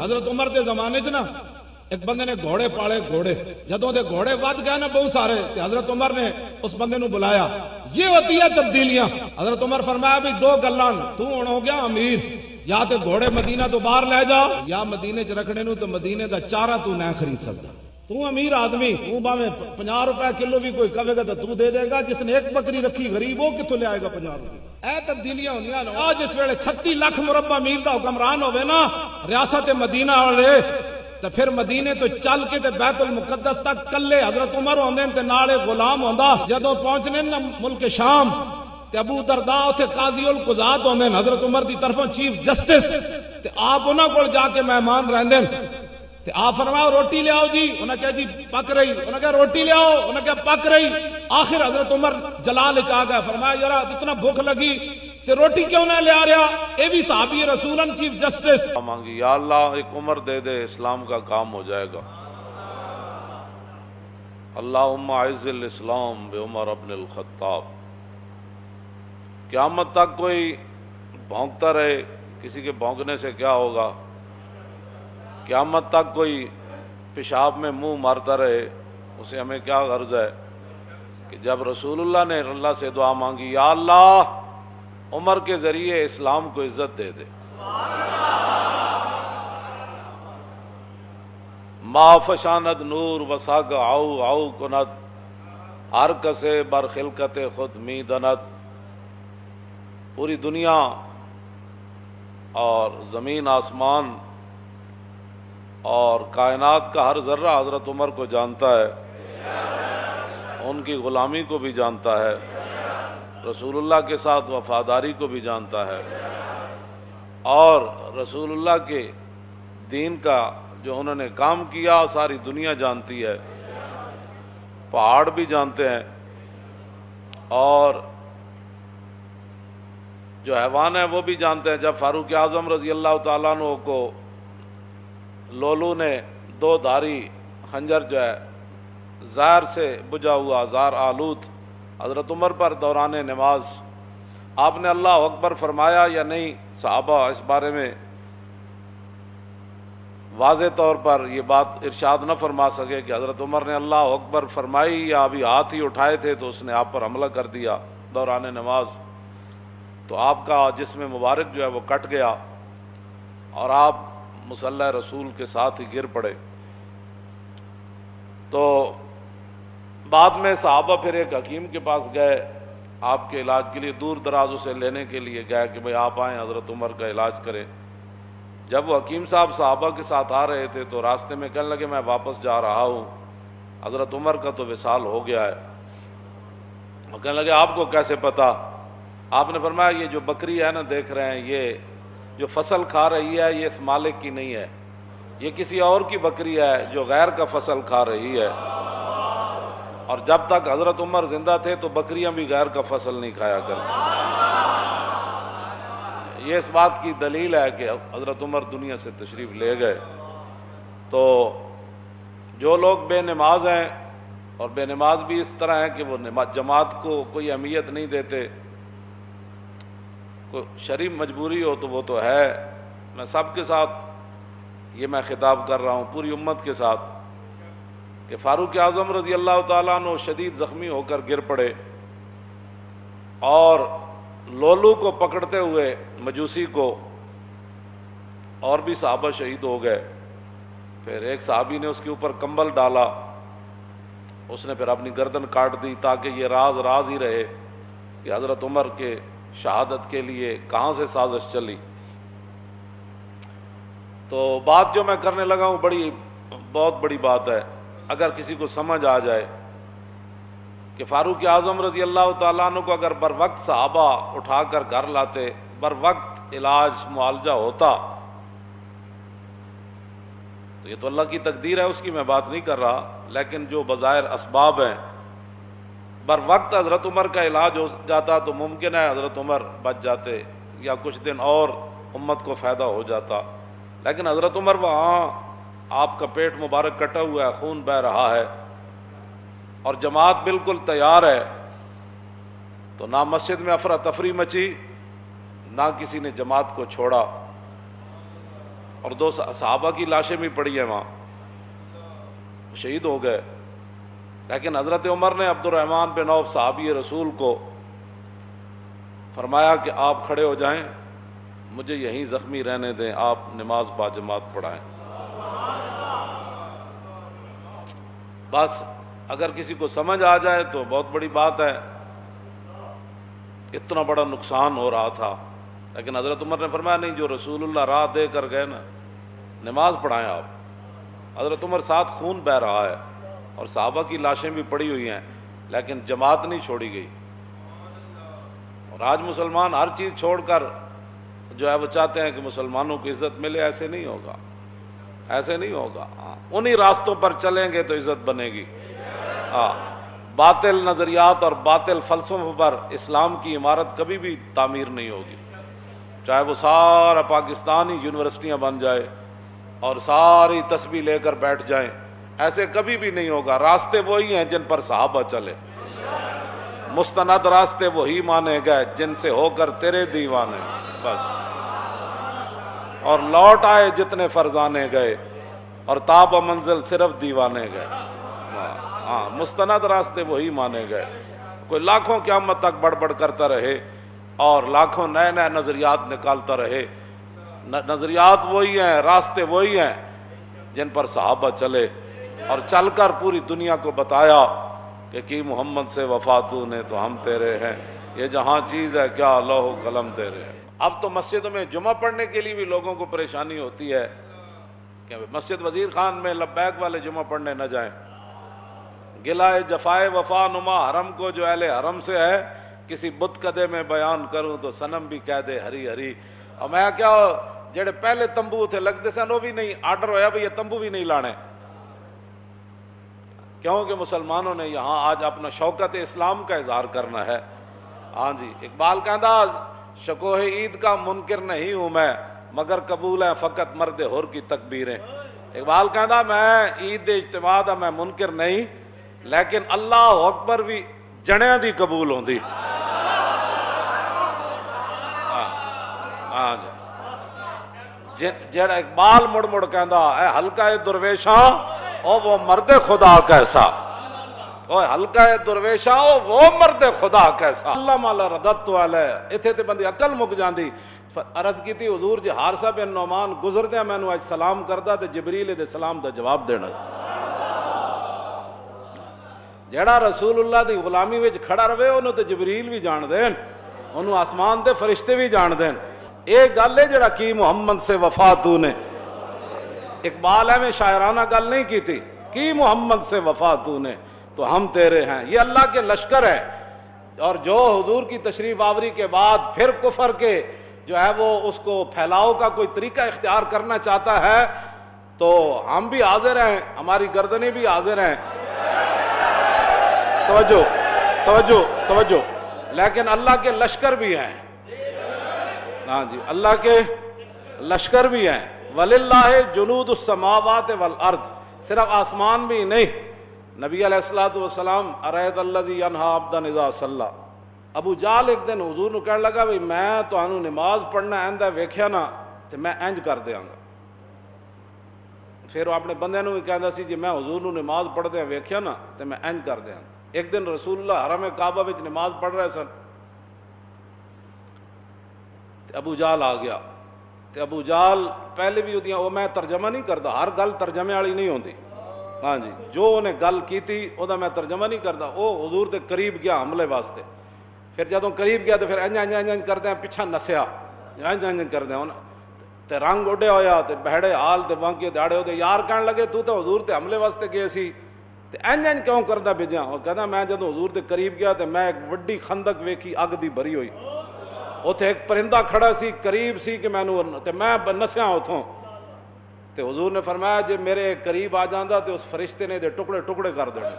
حضرت عمر کے زمانے چ نا ایک بندے نے گھوڑے پالے گھوڑے جدوں دے گھوڑے ود گئے نا بہت سارے حضرت عمر نے اس بندے نو بلایا یہ ہوتی ہے تبدیلیاں حضرت عمر فرمایا بھی دو گلاں تو ہن ہو گیا امیر یا تے گھوڑے مدینہ تو باہر لے جا یا مدینے چ رکھنے نو تو مدینے دا چارہ تو نہ خرید سکتا تو امیر آدمی تو باویں 50 روپے کلو بھی کوئی کہے گا تو دے دے گا جس نے ایک بکری رکھی غریب وہ کتوں لے آئے گا 50 روپے اے تبدیلیاں ہوندیاں نا آج اس ویلے 36 لاکھ مربع میل دا حکمران ہوے نا ریاست مدینہ والے تو پھر مدینے تو چل کے تے بیت المقدس تک کلے حضرت عمر ہوندے تے نالے غلام ہوندا جدوں پہنچنے نا ملک شام تے ابو درداء تے قاضی القضات ہوندے حضرت عمر دی طرفوں چیف جسٹس تے آپ انہاں کول جا کے مہمان رہندے تے آپ فرمایا روٹی لے آؤ جی انہاں کہا جی پک رہی انہاں کہا روٹی لے آؤ انہاں کہا پک رہی آخر حضرت عمر جلال وچ آ گیا فرمایا یارا اتنا بھوک لگی تے روٹی کیوں نہ لے آ رہا اے بھی صحابی رسولن چیف جسٹس مانگی یا اللہ ایک عمر دے دے اسلام کا کام ہو جائے گا اللہم اعز الاسلام بعمر ابن الخطاب قیامت تک کوئی بھونکتا رہے کسی کے بھونکنے سے کیا ہوگا قیامت تک کوئی پیشاب میں منہ مارتا رہے اسے ہمیں کیا غرض ہے کہ جب رسول اللہ نے اللہ سے دعا مانگی یا اللہ عمر کے ذریعے اسلام کو عزت دے دے ما فشاند نور وساگ آؤ آؤ کنت ہر کسے بر خلقت خود می دنت پوری دنیا اور زمین آسمان اور کائنات کا ہر ذرہ حضرت عمر کو جانتا ہے ان کی غلامی کو بھی جانتا ہے رسول اللہ کے ساتھ وفاداری کو بھی جانتا ہے اور رسول اللہ کے دین کا جو انہوں نے کام کیا ساری دنیا جانتی ہے پہاڑ بھی جانتے ہیں اور جو حیوان ہے وہ بھی جانتے ہیں جب فاروق اعظم رضی اللہ تعالیٰ عنہ کو لولو نے دو دھاری خنجر جو ہے زہر سے بجھا ہوا زہر آلود حضرت عمر پر دوران نماز آپ نے اللہ اکبر فرمایا یا نہیں صحابہ اس بارے میں واضح طور پر یہ بات ارشاد نہ فرما سکے کہ حضرت عمر نے اللہ اکبر فرمائی یا ابھی ہاتھ ہی اٹھائے تھے تو اس نے آپ پر حملہ کر دیا دوران نماز تو آپ کا جسم مبارک جو ہے وہ کٹ گیا اور آپ مصلی رسول کے ساتھ ہی گر پڑے تو بعد میں صحابہ پھر ایک حکیم کے پاس گئے آپ کے علاج کے لیے دور دراز اسے لینے کے لیے گئے کہ بھئی آپ آئیں حضرت عمر کا علاج کریں جب وہ حکیم صاحب صحابہ کے ساتھ آ رہے تھے تو راستے میں کہنے لگے میں واپس جا رہا ہوں حضرت عمر کا تو وصال ہو گیا ہے وہ کہنے لگے آپ کو کیسے پتا آپ نے فرمایا یہ جو بکری ہے نا دیکھ رہے ہیں یہ جو فصل کھا رہی ہے یہ اس مالک کی نہیں ہے یہ کسی اور کی بکری ہے جو غیر کا فصل کھا رہی ہے اور جب تک حضرت عمر زندہ تھے تو بکریاں بھی غیر کا فصل نہیں کھایا کرتی یہ اس بات کی دلیل ہے کہ حضرت عمر دنیا سے تشریف لے گئے تو جو لوگ بے نماز ہیں اور بے نماز بھی اس طرح ہیں کہ وہ جماعت کو کوئی اہمیت نہیں دیتے کوئی شرعی مجبوری ہو تو وہ تو ہے میں سب کے ساتھ یہ میں خطاب کر رہا ہوں پوری امت کے ساتھ کہ فاروق اعظم رضی اللہ تعالیٰ عنہ شدید زخمی ہو کر گر پڑے اور لولو کو پکڑتے ہوئے مجوسی کو اور بھی صحابہ شہید ہو گئے پھر ایک صحابی نے اس کے اوپر کمبل ڈالا اس نے پھر اپنی گردن کاٹ دی تاکہ یہ راز ہی رہے کہ حضرت عمر کے شہادت کے لیے کہاں سے سازش چلی تو بات جو میں کرنے لگا ہوں بہت بڑی بات ہے اگر کسی کو سمجھ آ جائے کہ فاروق اعظم رضی اللہ تعالیٰ عنہ کو اگر بر وقت صحابہ اٹھا کر گھر لاتے بر وقت علاج معالجہ ہوتا تو یہ تو اللہ کی تقدیر ہے اس کی میں بات نہیں کر رہا لیکن جو بظاہر اسباب ہیں بر وقت حضرت عمر کا علاج ہو جاتا تو ممکن ہے حضرت عمر بچ جاتے یا کچھ دن اور امت کو فائدہ ہو جاتا لیکن حضرت عمر وہاں آپ کا پیٹ مبارک کٹا ہوا ہے خون بہہ رہا ہے اور جماعت بالکل تیار ہے تو نہ مسجد میں افراتفری مچی نہ کسی نے جماعت کو چھوڑا اور 2 صحابہ کی لاشیں بھی پڑی ہیں وہاں، شہید ہو گئے۔ لیکن حضرت عمر نے عبد الرحمن بن عوف صحابی رسول کو فرمایا کہ آپ کھڑے ہو جائیں، مجھے یہیں زخمی رہنے دیں، آپ نماز باجماعت پڑھائیں۔ بس اگر کسی کو سمجھ آ جائے تو بہت بڑی بات ہے، اتنا بڑا نقصان ہو رہا تھا۔ لیکن حضرت عمر نے فرمایا نہیں، جو رسول اللہ راہ دے کر گئے نا، نماز پڑھائیں آپ۔ حضرت عمر ساتھ خون بہہ رہا ہے اور صحابہ کی لاشیں بھی پڑی ہوئی ہیں، لیکن جماعت نہیں چھوڑی گئی۔ اور آج مسلمان ہر چیز چھوڑ کر جو ہے وہ چاہتے ہیں کہ مسلمانوں کو عزت ملے، ایسے نہیں ہوگا، ایسے نہیں ہوگا۔ انہی راستوں پر چلیں گے تو عزت بنے گی۔ باطل نظریات اور باطل فلسفوں پر اسلام کی عمارت کبھی بھی تعمیر نہیں ہوگی، چاہے وہ سارا پاکستانی یونیورسٹیاں بن جائے اور ساری تسبیح لے کر بیٹھ جائیں، ایسے کبھی بھی نہیں ہوگا۔ راستے وہی ہیں جن پر صحابہ چلے، مستند راستے وہی مانے گئے جن سے ہو کر تیرے دیوانے، بس۔ اور لوٹ آئے جتنے فرزانے گئے اور تاب منزل صرف دیوانے گئے۔ مستند راستے وہی مانے گئے۔ کوئی لاکھوں قیامت تک بڑبڑ کرتا رہے اور لاکھوں نئے نئے نظریات نکالتا رہے، نظریات وہی ہیں، راستے وہی ہیں جن پر صحابہ چلے اور چل کر پوری دنیا کو بتایا کہ کی محمد سے وفاتوں نے تو ہم تیرے ہیں، یہ جہاں چیز ہے کیا لوح و قلم تیرے ہیں۔ اب تو مسجدوں میں جمعہ پڑھنے کے لیے بھی لوگوں کو پریشانی ہوتی ہے کہ مسجد وزیر خان میں لبیک والے جمعہ پڑھنے نہ جائیں۔ گلائے جفائے وفا نما حرم کو جو اہل حرم سے ہے، کسی بت کدے میں بیان کروں تو صنم بھی کہہ دے ہری ہری۔ اور میں کیا جڑے پہلے تمبو تھے لگتے سن وہ بھی نہیں، آرڈر ہویا بھئی یہ تمبو بھی نہیں لانے، کیونکہ مسلمانوں نے یہاں آج اپنا شوکت اسلام کا اظہار کرنا ہے۔ ہاں جی، اقبال کہندا شکوہ عید کا منکر نہیں ہوں میں، مگر قبول ہے فقط مرد حر کی تکبیریں۔ اقبال کہندا میں عید اجتماع دا میں منکر نہیں، لیکن اللہ اکبر بھی جنیاں دی قبول ہوندی۔ ہاں جی، جڑا اقبال مڑ مڑ کہندا اے حلقہ درویشاں او وہ مرد خدا کیسا، او حلقہ درویشاں او وہ مرد خدا کیسا۔ اللہ مالا ردت علیہ، اتھے تے بندی عقل مک جاندی۔ عرض کی تھی حضور جی حارثہ بن نعمان گزردے میں نو اج سلام کردا تے جبریل دے سلام دا جواب دینا، جڑا رسول اللہ دی غلامی وچ کھڑا رہے انہوں تے جبریل بھی جان دین، انہوں آسمان دے فرشتے بھی جان دین۔ ایک گل ہے جڑا کی محمد سے وفا تو نے، اقبال ہے میں شاعرانہ گل نہیں کی تھی، کی محمد سے وفا تو نے تو ہم تیرے ہیں، یہ اللہ کے لشکر ہے۔ اور جو حضور کی تشریف آوری کے بعد پھر کفر کے جو ہے وہ اس کو پھیلاؤ کا کوئی طریقہ اختیار کرنا چاہتا ہے تو ہم بھی حاضر ہیں، ہماری گردنیں بھی حاضر ہیں۔ توجہ توجہ توجہ، لیکن اللہ کے لشکر بھی ہیں۔ ہاں جی، اللہ کے لشکر بھی ہیں۔ وَلِلَّهِ جُنُودُ السَّمَاوَاتِ وَالْأَرْضِ، صرف آسمان بھی نہیں۔ نبی علیہ السلام اَرَيْتَ الَّذِي يَنْهَى عَبْدًا إِذَا صَلَّى، ابو جال ایک دن حضور نو کہنے لگا بھئی میں تو انہوں نماز پڑھنا آئندہ ویکھیا نا تو میں انج کر دیاں گا۔ پھر وہ اپنے بندے نو بھی کہندا سی جی میں حضور نو نماز پڑھ دیا ویکھیا نا تو میں انج کر دیاں گا۔ ایک دن رسول اللہ حرم کعبہ وچ نماز پڑھ رہے سن، ابو جال آ گیا۔ ابو جال پہلے بھی ہوتی ہیں، وہ میں ترجمہ نہیں کرتا، ہر گل ترجمے والی نہیں ہوتی۔ ہاں جی، جو انہیں گل کی تھی وہ میں ترجمہ نہیں کرتا۔ وہ حضور دے قریب گیا حملے واسطے، پھر جدوں قریب گیا تو پھر انج انج انج کرتے ہیں پچھا نسیا، انج انج کرتے ہیں تے رنگ اڈیا ہویا تے بہڑے حال تے وانکے داڑے ہوتے یار کہنے لگے تو تے حضور تے حملے واسطے گئے سی تے انج انج کیوں کردا بھیجا؟ وہ کہندا میں جدوں حضور دے قریب گیا تے میں ایک وڈی خندق ویکھی اگ دی بھری ہوئی، اوتھے ایک پرندہ کھڑا سی قریب سی کہ مینوں تے میں نسیا اتھوں تے حضور نے فرمایا جے میرے قریب آ جاندا تے اس فرشتے نے دے ٹکڑے ٹکڑے کر دینے۔